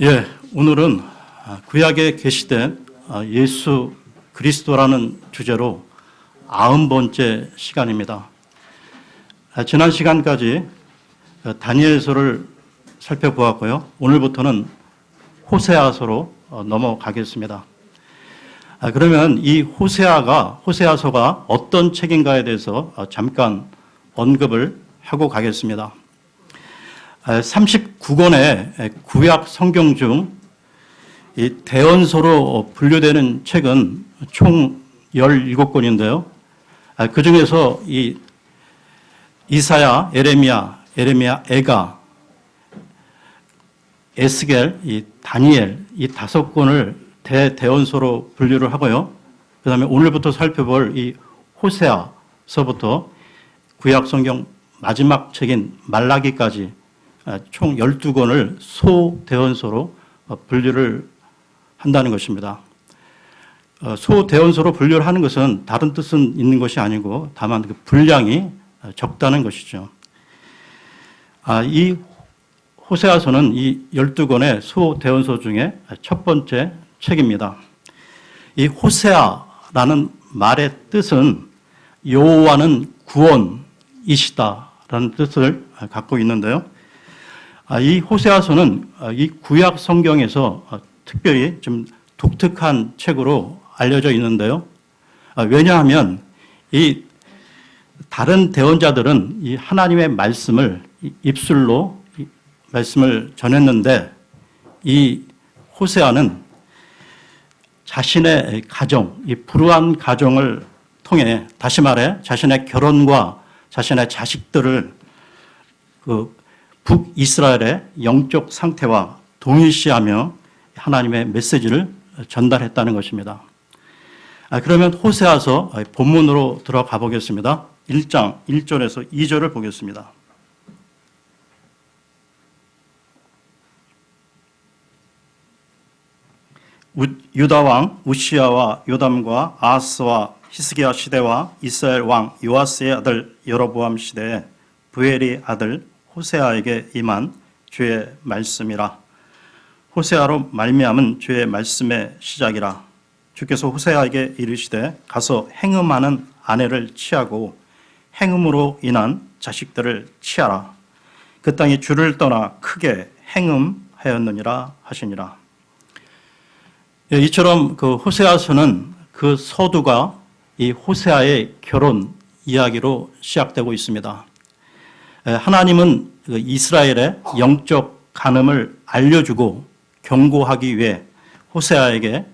예, 오늘은 구약에 계시된 예수 그리스도라는 주제로 90번째 시간입니다. 지난 시간까지 다니엘서를 살펴보았고요. 오늘부터는 호세아서로 넘어가겠습니다. 그러면 이 호세아서가 어떤 책인가에 대해서 잠깐 언급을 하고 가겠습니다. 39권의 구약 성경 중 이 대언서로 분류되는 책은 총 17권인데요. 그 중에서 이 이사야, 에레미야, 에가, 에스겔, 이 다니엘 이 5권을 대언서로 분류를 하고요. 그 다음에 오늘부터 살펴볼 이 호세아서부터 구약 성경 마지막 책인 말라기까지 총 12권을 소대언서로 분류를 한다는 것입니다. 소대언서로 분류를 하는 것은 다른 뜻은 있는 것이 아니고 다만 그 분량이 적다는 것이죠. 이 호세아서는 이 12권의 소대언서 중에 첫 번째 책입니다. 이 호세아라는 말의 뜻은 여호와는 구원이시다라는 뜻을 갖고 있는데요. 이 호세아서는 이 구약 성경에서 특별히 좀 독특한 책으로 알려져 있는데요. 왜냐하면 이 다른 대언자들은 이 하나님의 말씀을 입술로 말씀을 전했는데 이 호세아는 자신의 가정, 이 불우한 가정을 통해 다시 말해 자신의 결혼과 자신의 자식들을 그 북이스라엘의 영적 상태와 동일시하며 하나님의 메시지를 전달했다는 것입니다. 그러면 호세아서 본문으로 들어가 보겠습니다. 1장 1절에서 2절을 보겠습니다. 유다 왕 우시야와 요담과 아하스와 히스기야 시대와 이스라엘 왕 요아스의 아들 여로보암 시대에 부엘의 아들 호세아에게 임한 주의 말씀이라. 호세아로 말미암은 주의 말씀의 시작이라. 주께서 호세아에게 이르시되 가서 행음하는 아내를 취하고 행음으로 인한 자식들을 취하라. 그 땅이 주를 떠나 크게 행음하였느니라 하시니라. 이처럼 그 호세아서는 그 서두가 이 호세아의 결혼 이야기로 시작되고 있습니다. 하나님은 이스라엘의 영적 간음을 알려주고 경고하기 위해 호세아에게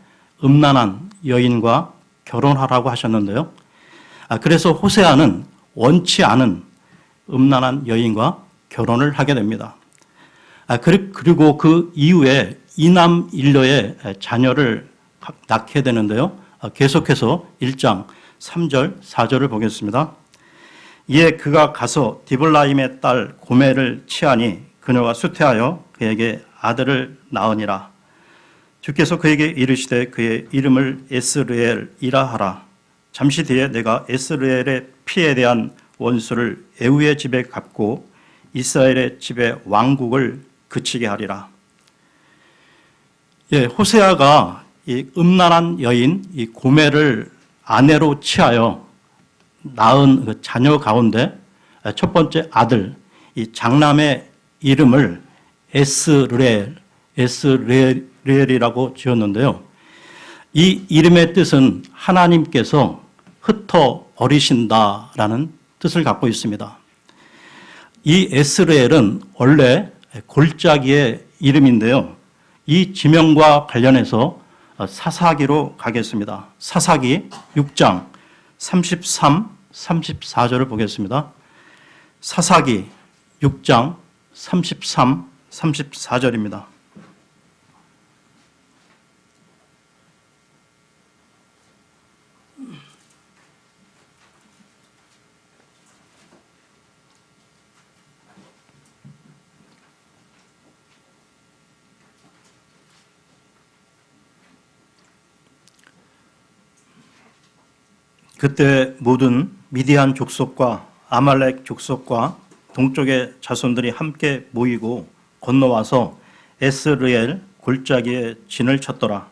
음란한 여인과 결혼하라고 하셨는데요. 그래서 호세아는 원치 않은 음란한 여인과 결혼을 하게 됩니다. 그리고 그 이후에 이남일녀의 자녀를 낳게 되는데요. 계속해서 1장 3절, 4절을 보겠습니다. 이에 그가 가서 디블라임의 딸 고멜을 취하니 그녀가 수태하여 그에게 아들을 낳으니라. 주께서 그에게 이르시되 그의 이름을 에스르엘이라 하라. 잠시 뒤에 내가 에스르엘의 피에 대한 원수를 에우의 집에 갚고 이스라엘의 집에 왕국을 그치게 하리라. 호세아가 이 음란한 여인 이 고멜을 아내로 취하여 낳은 그 자녀 가운데 첫 번째 아들 이 장남의 이름을 에스르엘이라고 지었는데요. 이 이름의 뜻은 하나님께서 흩어 버리신다라는 뜻을 갖고 있습니다. 이 에스르엘은 원래 골짜기의 이름인데요. 이 지명과 관련해서 사사기로 가겠습니다. 사사기 6장 33, 34절을 보겠습니다. 사사기 6장 33, 34절입니다. 그때 모든 미디안 족속과 아말렉 족속과 동쪽의 자손들이 함께 모이고 건너와서 에스르엘 골짜기에 진을 쳤더라.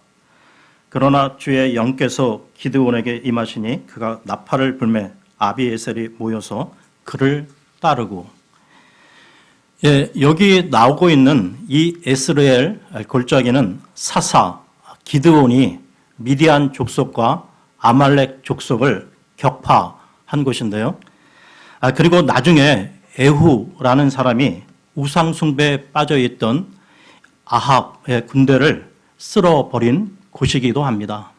그러나 주의 영께서 기드온에게 임하시니 그가 나팔을 불매 아비에셀이 모여서 그를 따르고. 예, 여기 나오고 있는 이 에스르엘 골짜기는 사사 기드온이 미디안 족속과 아말렉 족속을 격파한 곳인데요. 그리고 나중에 에후라는 사람이 우상숭배에 빠져있던 아합의 군대를 쓸어버린 곳이기도 합니다.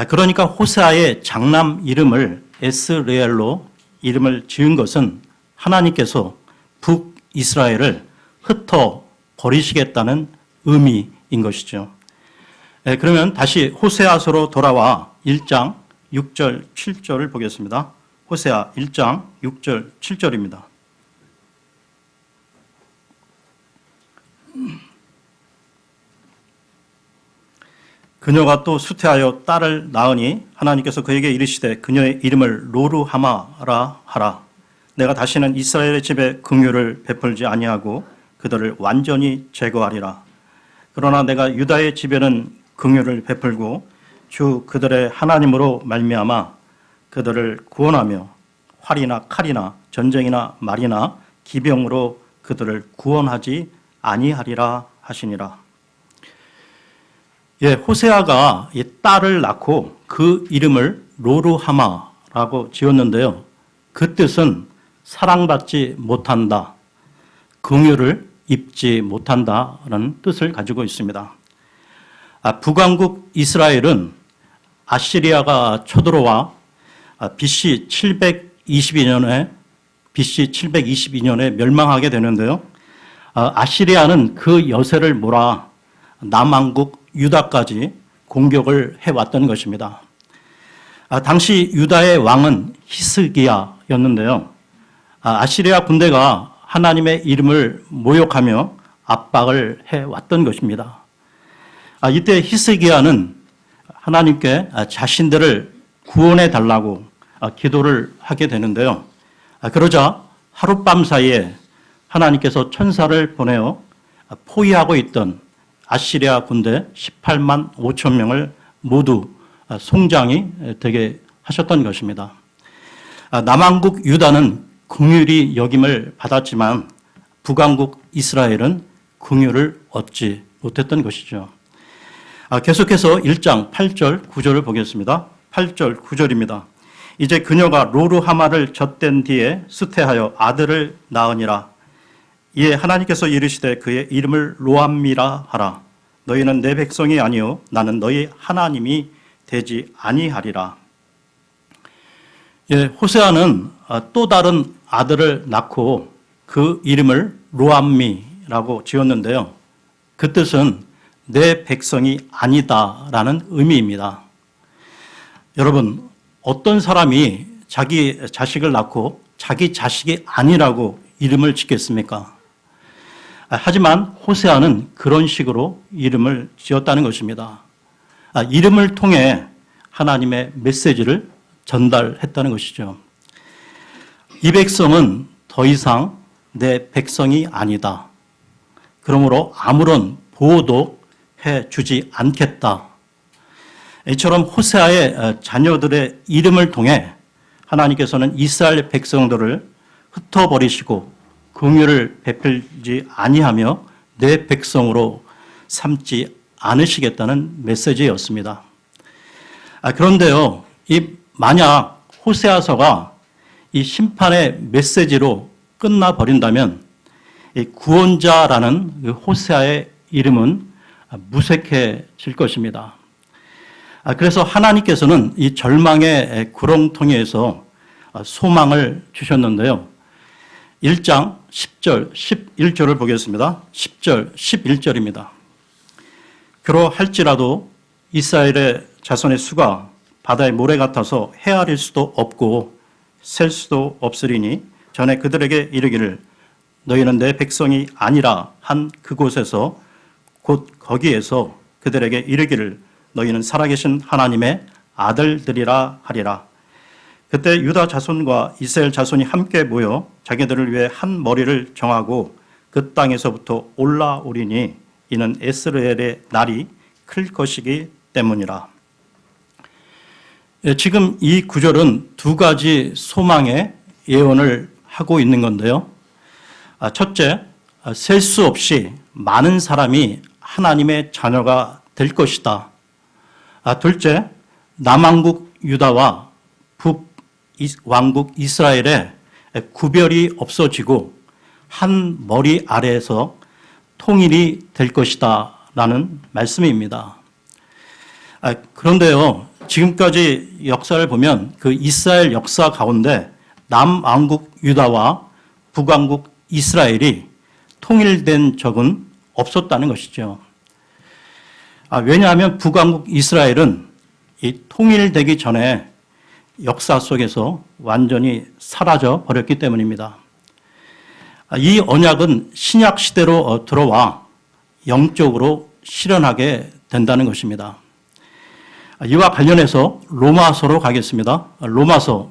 그러니까 호세아의 장남 이름을 에스르엘로 이름을 지은 것은 하나님께서 북이스라엘을 흩어버리시겠다는 의미인 것이죠. 그러면 다시 호세아서로 돌아와 1장 6절 7절을 보겠습니다. 호세아 1장 6절 7절입니다. 그녀가 또 수태하여 딸을 낳으니 하나님께서 그에게 이르시되 그녀의 이름을 로르하마라 하라. 내가 다시는 이스라엘의 집에 긍휼을 베풀지 아니하고 그들을 완전히 제거하리라. 그러나 내가 유다의 집에는 긍휼을 베풀고 주 그들의 하나님으로 말미암아 그들을 구원하며 활이나 칼이나 전쟁이나 말이나 기병으로 그들을 구원하지 아니하리라 하시니라. 예, 호세아가 이 딸을 낳고 그 이름을 로르하마라고 지었는데요. 그 뜻은 사랑받지 못한다, 긍휼을 입지 못한다라는 뜻을 가지고 있습니다. 북왕국 이스라엘은 아시리아가 쳐들어와 BC 722년에 멸망하게 되는데요. 아시리아는 그 여세를 몰아 남왕국 유다까지 공격을 해왔던 것입니다. 당시 유다의 왕은 히스기야였는데요. 아시리아 군대가 하나님의 이름을 모욕하며 압박을 해왔던 것입니다. 이때 히스기야는 하나님께 자신들을 구원해 달라고 기도를 하게 되는데요. 그러자 하룻밤 사이에 하나님께서 천사를 보내어 포위하고 있던 아시리아 군대 18만 5천 명을 모두 송장이 되게 하셨던 것입니다. 남왕국 유다는 긍휼히 여김을 받았지만 북왕국 이스라엘은 긍휼을 얻지 못했던 것이죠. 계속해서 1장 8절 9절을 보겠습니다. 8절 9절입니다. 이제 그녀가 로르하마를 젖댄 뒤에 수태하여 아들을 낳으니라. 이에 하나님께서 이르시되 그의 이름을 로암미라 하라. 너희는 내 백성이 아니요 나는 너희 하나님이 되지 아니하리라. 예, 호세아는 또 다른 아들을 낳고 그 이름을 로암미라고 지었는데요. 그 뜻은 내 백성이 아니다라는 의미입니다. 여러분, 어떤 사람이 자기 자식을 낳고 자기 자식이 아니라고 이름을 짓겠습니까? 하지만 호세아는 그런 식으로 이름을 지었다는 것입니다. 이름을 통해 하나님의 메시지를 전달했다는 것이죠. 이 백성은 더 이상 내 백성이 아니다. 그러므로 아무런 보호도 해주지 않겠다. 이처럼 호세아의 자녀들의 이름을 통해 하나님께서는 이스라엘 백성들을 흩어버리시고 긍휼을 베풀지 아니하며 내 백성으로 삼지 않으시겠다는 메시지였습니다. 그런데요, 만약 호세아서가 이 심판의 메시지로 끝나버린다면 이 구원자라는 그 호세아의 이름은 무색해질 것입니다. 그래서 하나님께서는 이 절망의 구렁텅이에서 소망을 주셨는데요. 1장 10절, 11절을 보겠습니다. 10절, 11절입니다. 그러할지라도 이스라엘의 자손의 수가 바다의 모래 같아서 헤아릴 수도 없고 셀 수도 없으리니 전에 그들에게 이르기를 너희는 내 백성이 아니라 한 그곳에서 곧 거기에서 그들에게 이르기를 너희는 살아계신 하나님의 아들들이라 하리라. 그때 유다 자손과 이스라엘 자손이 함께 모여 자기들을 위해 한 머리를 정하고 그 땅에서부터 올라오리니 이는 이스라엘의 날이 클 것이기 때문이라. 지금 이 구절은 두 가지 소망의 예언을 하고 있는 건데요. 첫째, 셀 수 없이 많은 사람이 하나님의 자녀가 될 것이다. 둘째, 남왕국 유다와 북왕국 이스라엘의 구별이 없어지고 한 머리 아래에서 통일이 될 것이다 라는 말씀입니다. 그런데요, 지금까지 역사를 보면 그 이스라엘 역사 가운데 남왕국 유다와 북왕국 이스라엘이 통일된 적은 없었다는 것이죠. 왜냐하면 북왕국 이스라엘은 이 통일되기 전에 역사 속에서 완전히 사라져 버렸기 때문입니다. 이 언약은 신약 시대로 들어와 영적으로 실현하게 된다는 것입니다. 이와 관련해서 로마서로 가겠습니다. 로마서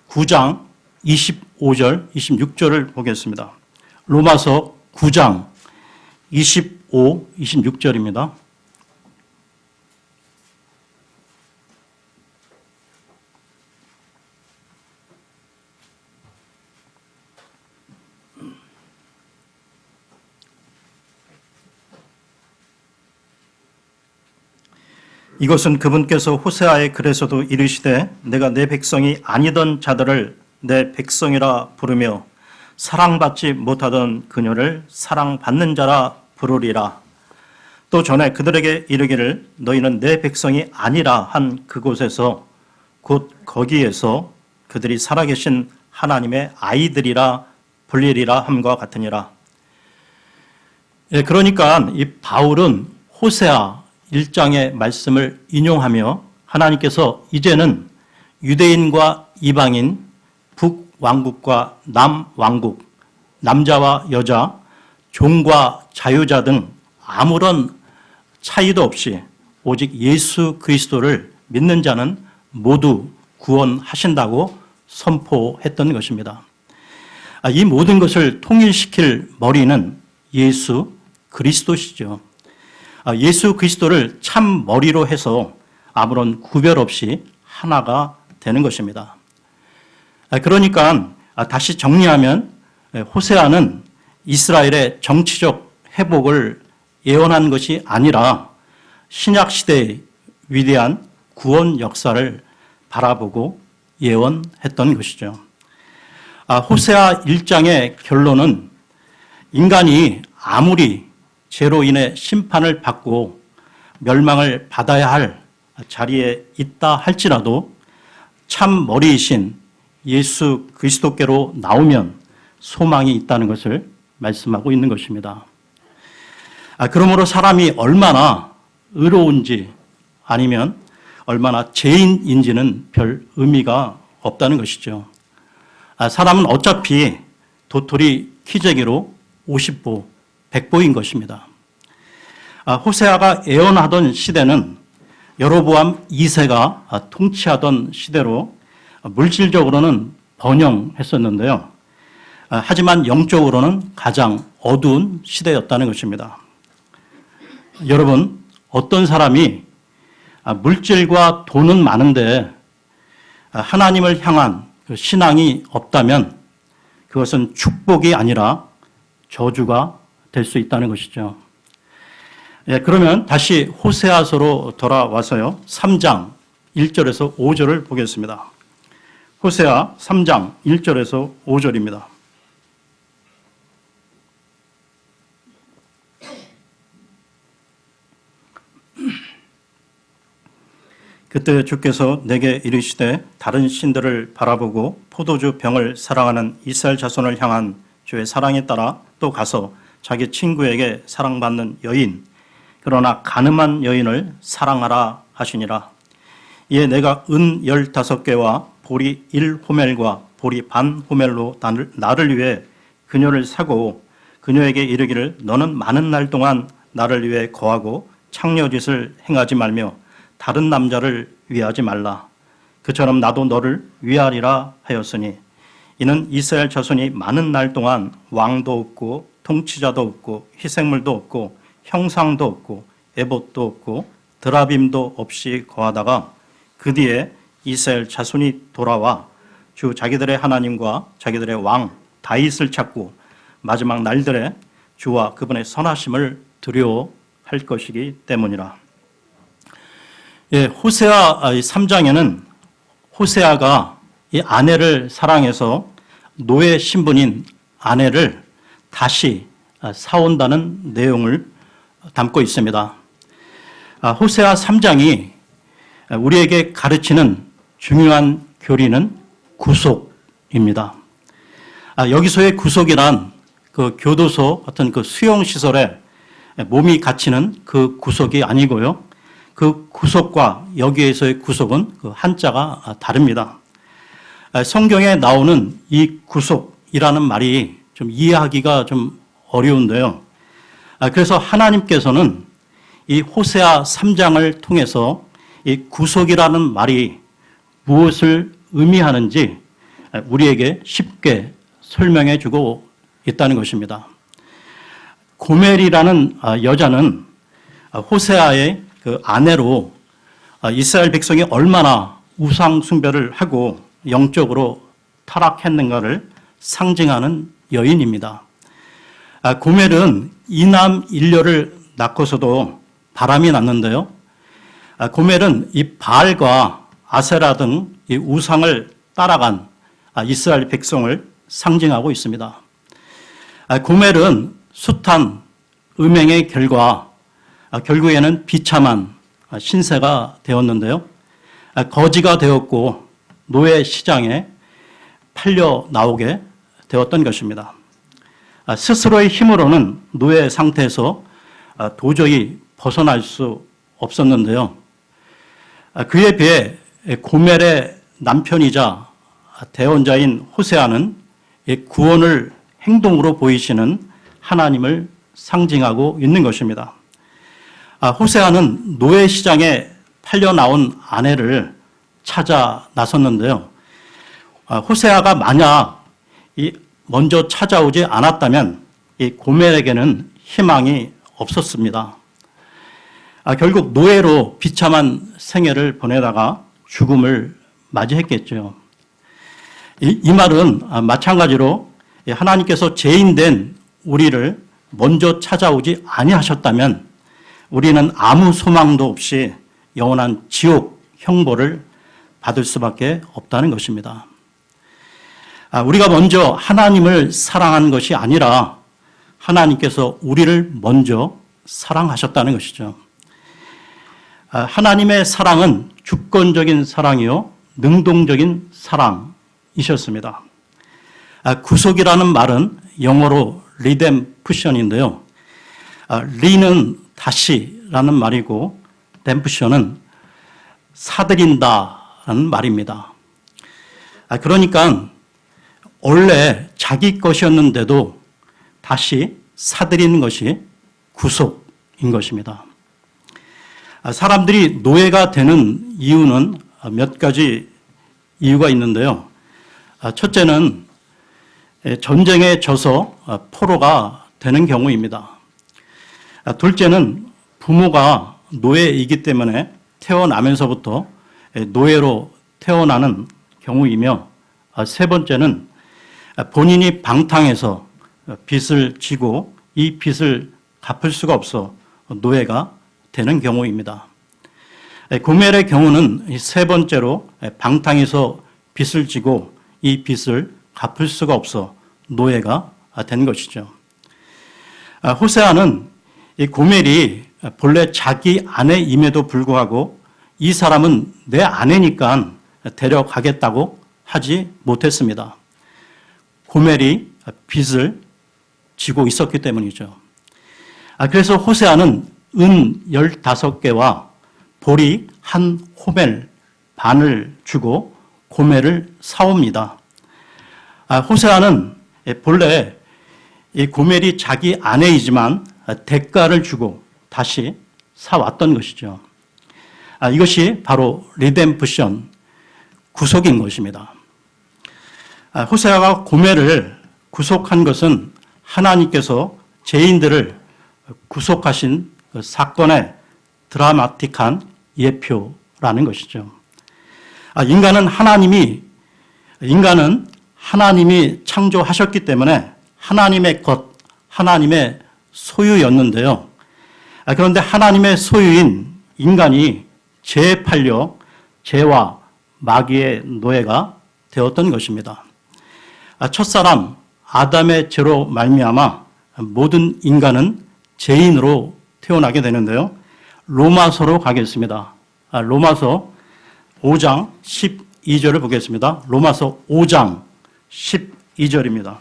9장 25절, 26절을 보겠습니다. 로마서 9장 25, 26절입니다. 이것은 그분께서 호세아의 글에서도 이르시되 내가 내 백성이 아니던 자들을 내 백성이라 부르며 사랑받지 못하던 그녀를 사랑받는 자라 부르리라. 또 전에 그들에게 이르기를 너희는 내 백성이 아니라 한 그곳에서 곧 거기에서 그들이 살아계신 하나님의 아이들이라 불리리라 함과 같으니라. 그러니까 이 바울은 호세아 1장의 말씀을 인용하며 하나님께서 이제는 유대인과 이방인, 북왕국과 남왕국, 남자와 여자, 종과 자유자 등 아무런 차이도 없이 오직 예수 그리스도를 믿는 자는 모두 구원하신다고 선포했던 것입니다. 이 모든 것을 통일시킬 머리는 예수 그리스도시죠. 예수 그리스도를 참 머리로 해서 아무런 구별 없이 하나가 되는 것입니다. 그러니까 다시 정리하면 호세아는 이스라엘의 정치적 회복을 예언한 것이 아니라 신약 시대의 위대한 구원 역사를 바라보고 예언했던 것이죠. 호세아 1장의 결론은 인간이 아무리 죄로 인해 심판을 받고 멸망을 받아야 할 자리에 있다 할지라도 참 머리이신 예수 그리스도께로 나오면 소망이 있다는 것을 말씀하고 있는 것입니다. 그러므로 사람이 얼마나 의로운지 아니면 얼마나 죄인인지는 별 의미가 없다는 것이죠. 사람은 어차피 도토리 키재기로 50보, 100보인 것입니다. 호세아가 예언하던 시대는 여로보암 2세가 통치하던 시대로 물질적으로는 번영했었는데요. 하지만 영적으로는 가장 어두운 시대였다는 것입니다. 여러분, 어떤 사람이 물질과 돈은 많은데 하나님을 향한 신앙이 없다면 그것은 축복이 아니라 저주가 될 수 있다는 것이죠. 그러면 다시 호세아서로 돌아와서요. 3장 1절에서 5절을 보겠습니다. 호세아 3장 1절에서 5절입니다. 그때 주께서 내게 이르시되 다른 신들을 바라보고 포도주 병을 사랑하는 이스라엘 자손을 향한 주의 사랑에 따라 또 가서 자기 친구에게 사랑받는 여인 그러나 간음한 여인을 사랑하라 하시니라. 이에 내가 은 15개와 보리 1호멜과 보리 반 호멜로 나를 위해 그녀를 사고 그녀에게 이르기를 너는 많은 날 동안 나를 위해 거하고 창녀짓을 행하지 말며 다른 남자를 위하지 말라. 그처럼 나도 너를 위하리라 하였으니 이는 이스라엘 자손이 많은 날 동안 왕도 없고 통치자도 없고 희생물도 없고 형상도 없고 에봇도 없고 드라빔도 없이 거하다가 그 뒤에 이스라엘 자손이 돌아와 주 자기들의 하나님과 자기들의 왕 다윗을 찾고 마지막 날들에 주와 그분의 선하심을 두려워할 것이기 때문이라. 예, 호세아 3장에는 호세아가 이 아내를 사랑해서 노예 신분인 아내를 다시 사온다는 내용을 담고 있습니다. 호세아 3장이 우리에게 가르치는 중요한 교리는 구속입니다. 여기서의 구속이란 그 교도소 같은 그 수용시설에 몸이 갇히는 그 구속이 아니고요. 그 구속과 여기에서의 구속은 그 한자가 다릅니다. 성경에 나오는 이 구속이라는 말이 좀 이해하기가 좀 어려운데요. 그래서 하나님께서는 이 호세아 3장을 통해서 이 구속이라는 말이 무엇을 의미하는지 우리에게 쉽게 설명해 주고 있다는 것입니다. 고멜이라는 여자는 호세아의 그 아내로 이스라엘 백성이 얼마나 우상 숭배를 하고 영적으로 타락했는가를 상징하는 여인입니다. 고멜은 이남 일녀를 낳고서도 바람이 났는데요. 고멜은 이 바알과 아세라 등 이 우상을 따라간 이스라엘 백성을 상징하고 있습니다. 고멜은 숱한 음행의 결과 결국에는 비참한 신세가 되었는데요. 거지가 되었고 노예 시장에 팔려 나오게 되었던 것입니다. 스스로의 힘으로는 노예 상태에서 도저히 벗어날 수 없었는데요. 그에 비해 고멜의 남편이자 대언자인 호세아는 구원을 행동으로 보이시는 하나님을 상징하고 있는 것입니다. 호세아는 노예 시장에 팔려 나온 아내를 찾아 나섰는데요. 호세아가 만약 먼저 찾아오지 않았다면 이 고멜에게는 희망이 없었습니다. 결국 노예로 비참한 생애를 보내다가 죽음을 맞이했겠죠. 이 말은 마찬가지로 하나님께서 죄인된 우리를 먼저 찾아오지 아니하셨다면 우리는 아무 소망도 없이 영원한 지옥 형벌을 받을 수밖에 없다는 것입니다. 우리가 먼저 하나님을 사랑한 것이 아니라 하나님께서 우리를 먼저 사랑하셨다는 것이죠. 하나님의 사랑은 주권적인 사랑이요 능동적인 사랑이셨습니다. 구속이라는 말은 영어로 리뎀프션인데요. 리는 다시라는 말이고 뎀프션은 사들인다라는 말입니다. 그러니까 원래 자기 것이었는데도 다시 사들이는 것이 구속인 것입니다. 사람들이 노예가 되는 이유는 몇 가지 이유가 있는데요. 첫째는 전쟁에 져서 포로가 되는 경우입니다. 둘째는 부모가 노예이기 때문에 태어나면서부터 노예로 태어나는 경우이며 세 번째는 본인이 방탕해서 빚을 지고 이 빚을 갚을 수가 없어 노예가 되는 경우입니다. 고멜의 경우는 세 번째로 방탕해서 빚을 지고 이 빚을 갚을 수가 없어 노예가 된 것이죠. 호세아는 이 고멜이 본래 자기 아내임에도 불구하고 이 사람은 내 아내니까 데려가겠다고 하지 못했습니다. 고멜이 빚을 지고 있었기 때문이죠. 그래서 호세아는 은 15개와 보리 한 호멜 반을 주고 고멜을 사옵니다. 호세아는 본래 이 고멜이 자기 아내이지만 대가를 주고 다시 사왔던 것이죠. 이것이 바로 리뎀프션, 구속인 것입니다. 호세아가 고멜을 구속한 것은 하나님께서 죄인들을 구속하신 그 사건의 드라마틱한 예표라는 것이죠. 인간은 하나님이 창조하셨기 때문에 하나님의 것, 하나님의 소유였는데요. 그런데 하나님의 소유인 인간이 죄에 팔려 죄와 마귀의 노예가 되었던 것입니다. 첫사람 아담의 죄로 말미암아 모든 인간은 죄인으로 태어나게 되는데요. 로마서로 가겠습니다. 로마서 5장 12절을 보겠습니다. 로마서 5장 12절입니다.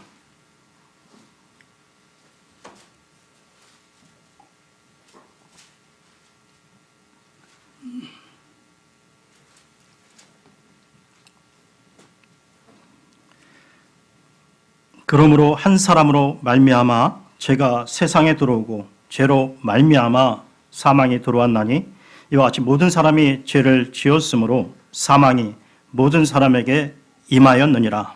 그러므로 한 사람으로 말미암아 죄가 세상에 들어오고 죄로 말미암아 사망이 들어왔나니 이와 같이 모든 사람이 죄를 지었으므로 사망이 모든 사람에게 임하였느니라.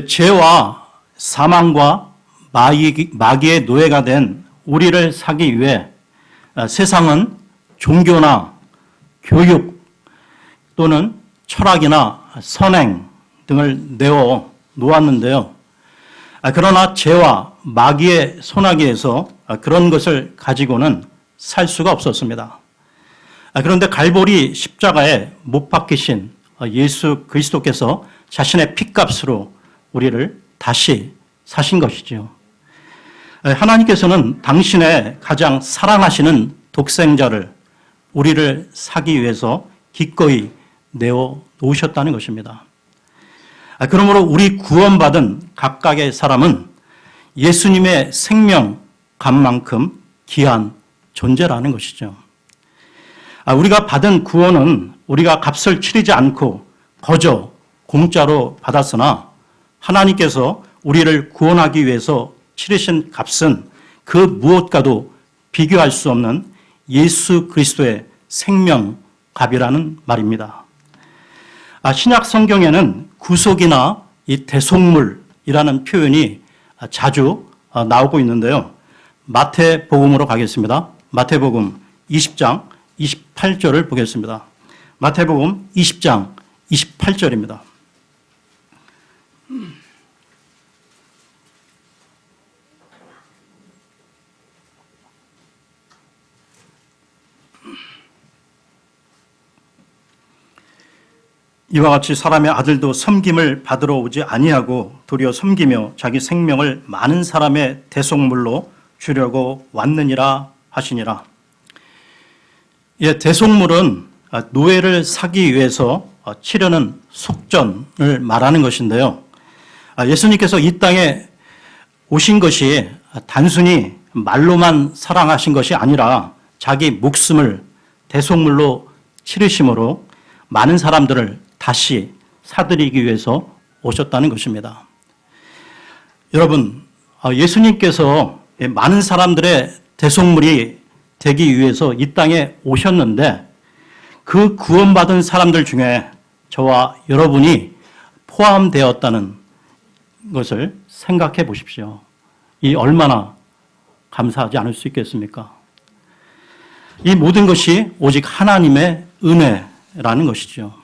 죄와 사망과 마귀의 노예가 된 우리를 사기 위해 세상은 종교나 교육 또는 철학이나 선행 등을 내어 놓았는데요. 그러나 죄와 마귀의 손아귀에서 그런 것을 가지고는 살 수가 없었습니다. 그런데 갈보리 십자가에 못 박히신 예수 그리스도께서 자신의 피값으로 우리를 다시 사신 것이죠. 하나님께서는 당신의 가장 사랑하시는 독생자를 우리를 사기 위해서 기꺼이 내어 놓으셨다는 것입니다. 그러므로 우리 구원받은 각각의 사람은 예수님의 생명값만큼 귀한 존재라는 것이죠. 우리가 받은 구원은 우리가 값을 치르지 않고 거저 공짜로 받았으나 하나님께서 우리를 구원하기 위해서 치르신 값은 그 무엇과도 비교할 수 없는 예수 그리스도의 생명값이라는 말입니다. 신약 성경에는 구속이나 이 대속물이라는 표현이 자주 나오고 있는데요. 마태복음으로 가겠습니다. 마태복음 20장 28절을 보겠습니다. 마태복음 20장 28절입니다. 이와 같이 사람의 아들도 섬김을 받으러 오지 아니하고 도리어 섬기며 자기 생명을 많은 사람의 대속물로 주려고 왔느니라 하시니라. 대속물은 노예를 사기 위해서 치르는 속전을 말하는 것인데요. 예수님께서 이 땅에 오신 것이 단순히 말로만 사랑하신 것이 아니라 자기 목숨을 대속물로 치르심으로 많은 사람들을 다시 사들이기 위해서 오셨다는 것입니다. 여러분, 예수님께서 많은 사람들의 대속물이 되기 위해서 이 땅에 오셨는데 그 구원받은 사람들 중에 저와 여러분이 포함되었다는 것을 생각해 보십시오. 이 얼마나 감사하지 않을 수 있겠습니까? 이 모든 것이 오직 하나님의 은혜라는 것이죠.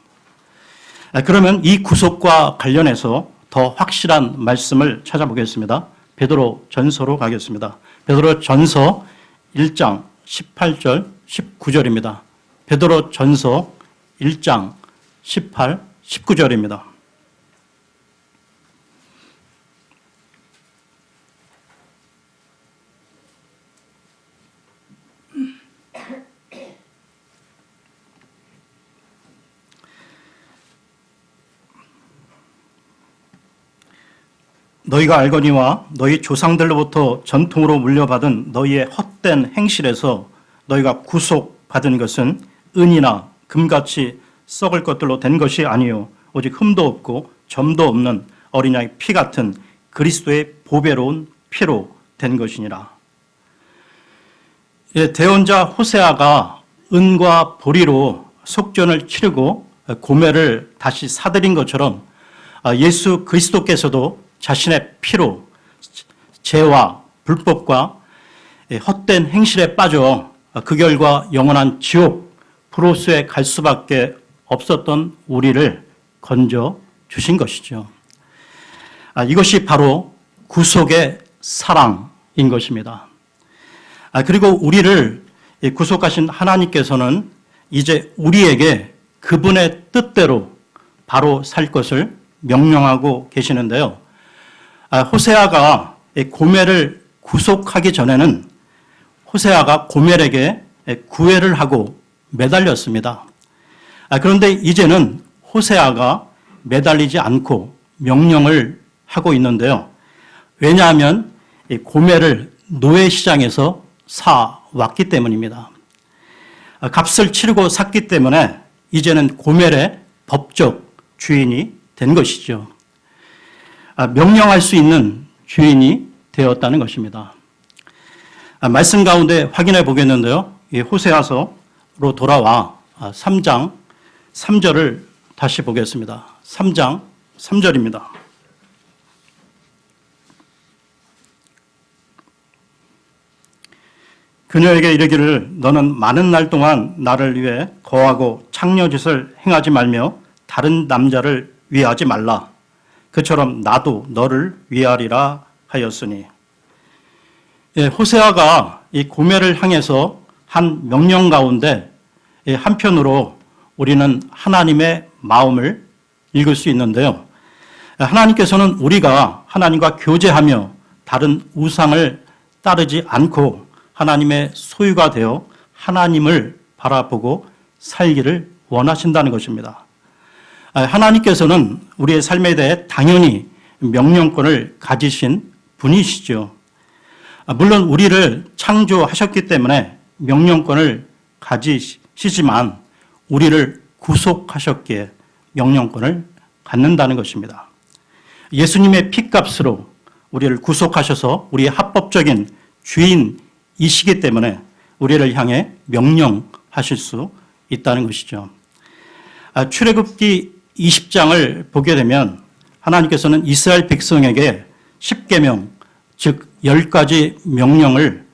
그러면 이 구속과 관련해서 더 확실한 말씀을 찾아보겠습니다. 베드로 전서로 가겠습니다. 베드로 전서 1장 18절 19절입니다. 베드로 전서 1장 18, 19절입니다. 너희가 알거니와 너희 조상들로부터 전통으로 물려받은 너희의 헛된 행실에서 너희가 구속받은 것은 은이나 금같이 썩을 것들로 된 것이 아니요 오직 흠도 없고 점도 없는 어린양의 피 같은 그리스도의 보배로운 피로 된 것이니라. 대언자 호세아가 은과 보리로 속전을 치르고 고매를 다시 사들인 것처럼 예수 그리스도께서도 자신의 피로 죄와 불법과 헛된 행실에 빠져 그 결과 영원한 지옥 브로스에 갈 수밖에 없었던 우리를 건져 주신 것이죠. 이것이 바로 구속의 사랑인 것입니다. 그리고 우리를 구속하신 하나님께서는 이제 우리에게 그분의 뜻대로 바로 살 것을 명령하고 계시는데요. 호세아가 고멜을 구속하기 전에는 호세아가 고멜에게 구애를 하고 매달렸습니다. 그런데 이제는 호세아가 매달리지 않고 명령을 하고 있는데요. 왜냐하면 고멜을 노예시장에서 사왔기 때문입니다. 값을 치르고 샀기 때문에 이제는 고멜의 법적 주인이 된 것이죠. 명령할 수 있는 주인이 되었다는 것입니다. 말씀 가운데 확인해 보겠는데요. 호세아서로 돌아와 3장 3절을 다시 보겠습니다. 3장 3절입니다. 그녀에게 이르기를 너는 많은 날 동안 나를 위해 거하고 창녀짓을 행하지 말며 다른 남자를 위하지 말라. 그처럼 나도 너를 위하리라 하였으니. 호세아가 이 고멜을 향해서 한 명령 가운데 한편으로 우리는 하나님의 마음을 읽을 수 있는데요. 하나님께서는 우리가 하나님과 교제하며 다른 우상을 따르지 않고 하나님의 소유가 되어 하나님을 바라보고 살기를 원하신다는 것입니다. 하나님께서는 우리의 삶에 대해 당연히 명령권을 가지신 분이시죠. 물론 우리를 창조하셨기 때문에 명령권을 가지시지만 우리를 구속하셨기에 명령권을 갖는다는 것입니다. 예수님의 피값으로 우리를 구속하셔서 우리의 합법적인 주인이시기 때문에 우리를 향해 명령하실 수 있다는 것이죠. 출애굽기 20장을 보게 되면 하나님께서는 이스라엘 백성에게 10계명, 즉 10가지 명령을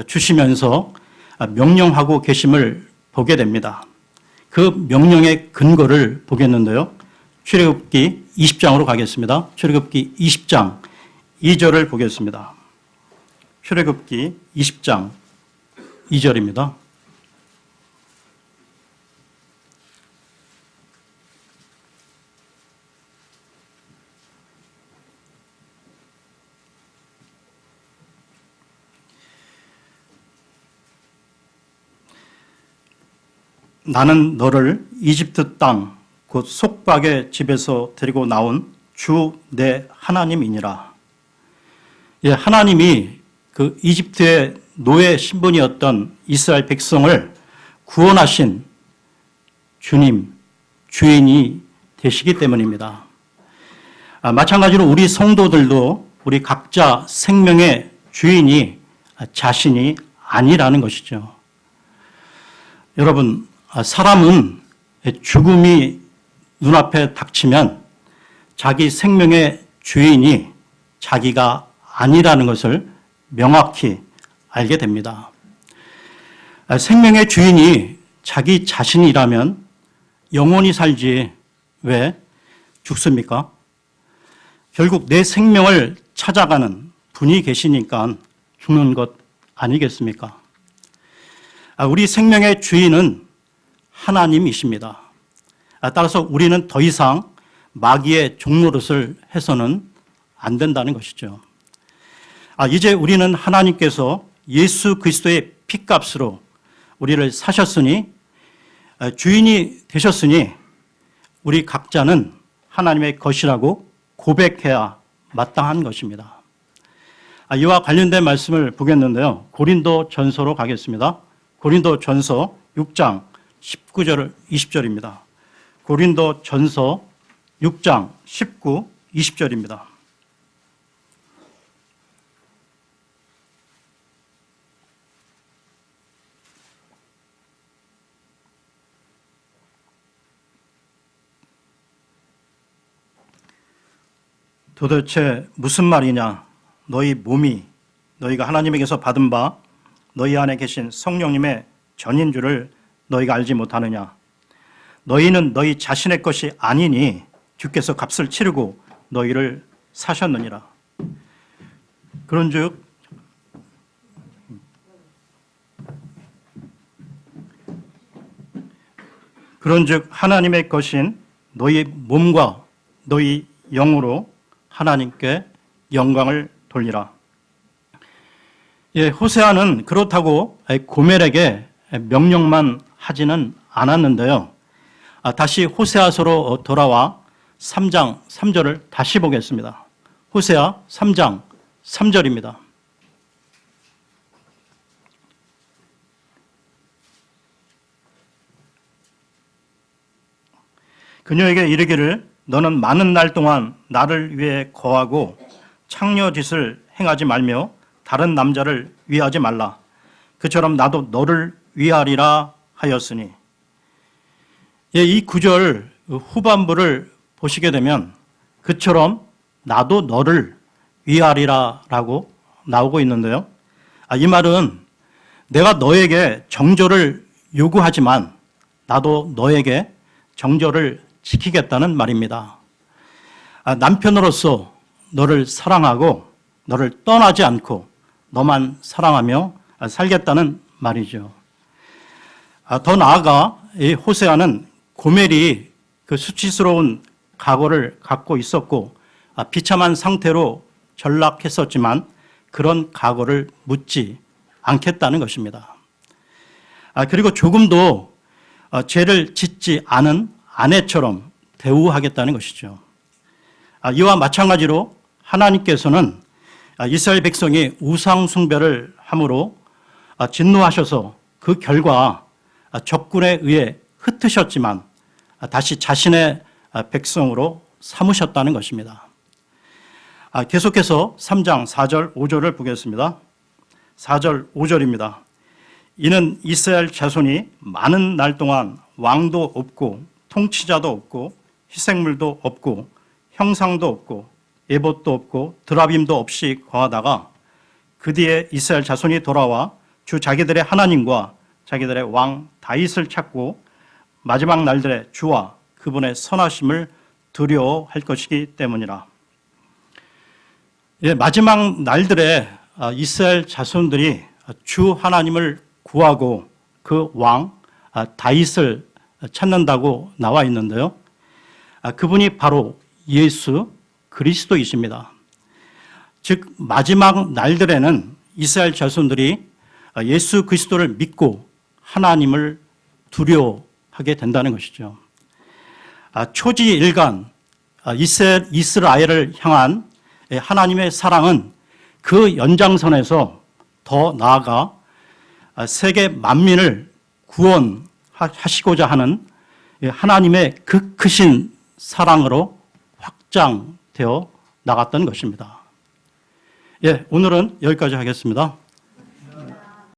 주시면서 명령하고 계심을 보게 됩니다. 그 명령의 근거를 보겠는데요. 출애굽기 20장으로 가겠습니다. 출애굽기 20장 2절을 보겠습니다. 출애굽기 20장 2절입니다. 나는 너를 이집트 땅 곧 속박의 집에서 데리고 나온 주 내 하나님이니라. 하나님이 그 이집트의 노예 신분이었던 이스라엘 백성을 구원하신 주님, 주인이 되시기 때문입니다. 마찬가지로 우리 성도들도 우리 각자 생명의 주인이 자신이 아니라는 것이죠. 여러분, 사람은 죽음이 눈앞에 닥치면 자기 생명의 주인이 자기가 아니라는 것을 명확히 알게 됩니다. 생명의 주인이 자기 자신이라면 영원히 살지 왜 죽습니까? 결국 내 생명을 찾아가는 분이 계시니까 죽는 것 아니겠습니까? 우리 생명의 주인은 하나님이십니다. 따라서 우리는 더 이상 마귀의 종노릇을 해서는 안 된다는 것이죠. 이제 우리는 하나님께서 예수 그리스도의 피값으로 우리를 사셨으니 주인이 되셨으니 우리 각자는 하나님의 것이라고 고백해야 마땅한 것입니다. 이와 관련된 말씀을 보겠는데요. 고린도 전서로 가겠습니다. 고린도 전서 6장 19절 20절입니다. 고린도 전서 6장 19, 20절입니다. 도대체 무슨 말이냐? 너희 몸이 너희가 하나님에게서 받은 바 너희 안에 계신 성령님의 전인 줄을 너희가 알지 못하느냐. 너희는 너희 자신의 것이 아니니 주께서 값을 치르고 너희를 사셨느니라. 그런즉 하나님의 것인 너희 몸과 너희 영으로 하나님께 영광을 돌리라. 예, 호세아는 그렇다고 고멜에게 명령만 하지는 않았는데요. 다시 호세아서로 돌아와 3장 3절을 다시 보겠습니다. 호세아 3장 3절입니다. 그녀에게 이르기를 너는 많은 날 동안 나를 위해 거하고 창녀짓을 행하지 말며 다른 남자를 위하지 말라. 그처럼 나도 너를 위하리라 하였으니. 예, 이 구절 후반부를 보시게 되면 그처럼 나도 너를 위하리라 라고 나오고 있는데요. 이 말은 내가 너에게 정절을 요구하지만 나도 너에게 정절을 지키겠다는 말입니다. 남편으로서 너를 사랑하고 너를 떠나지 않고 너만 사랑하며 살겠다는 말이죠. 더 나아가 이 호세아는 고멜이 그 수치스러운 각오를 갖고 있었고 비참한 상태로 전락했었지만 그런 각오를 묻지 않겠다는 것입니다. 그리고 조금도 죄를 짓지 않은 아내처럼 대우하겠다는 것이죠. 이와 마찬가지로 하나님께서는 이스라엘 백성이 우상 숭배를 함으로 진노하셔서 그 결과 적군에 의해 흩으셨지만 다시 자신의 백성으로 삼으셨다는 것입니다. 계속해서 3장 4절 5절을 보겠습니다. 4절 5절입니다. 이는 이스라엘 자손이 많은 날 동안 왕도 없고 통치자도 없고 희생물도 없고 형상도 없고 에봇도 없고 드라빔도 없이 거하다가 그 뒤에 이스라엘 자손이 돌아와 주 자기들의 하나님과 자기들의 왕 다윗을 찾고 마지막 날들의 주와 그분의 선하심을 두려워할 것이기 때문이라. 예, 마지막 날들에 이스라엘 자손들이 주 하나님을 구하고 그 왕 다윗을 찾는다고 나와 있는데요. 그분이 바로 예수 그리스도이십니다. 즉 마지막 날들에는 이스라엘 자손들이 예수 그리스도를 믿고 하나님을 두려워하게 된다는 것이죠. 초지일간 이스라엘을 향한 하나님의 사랑은 그 연장선에서 더 나아가 세계 만민을 구원하시고자 하는 하나님의 그 크신 사랑으로 확장되어 나갔던 것입니다. 예, 오늘은 여기까지 하겠습니다.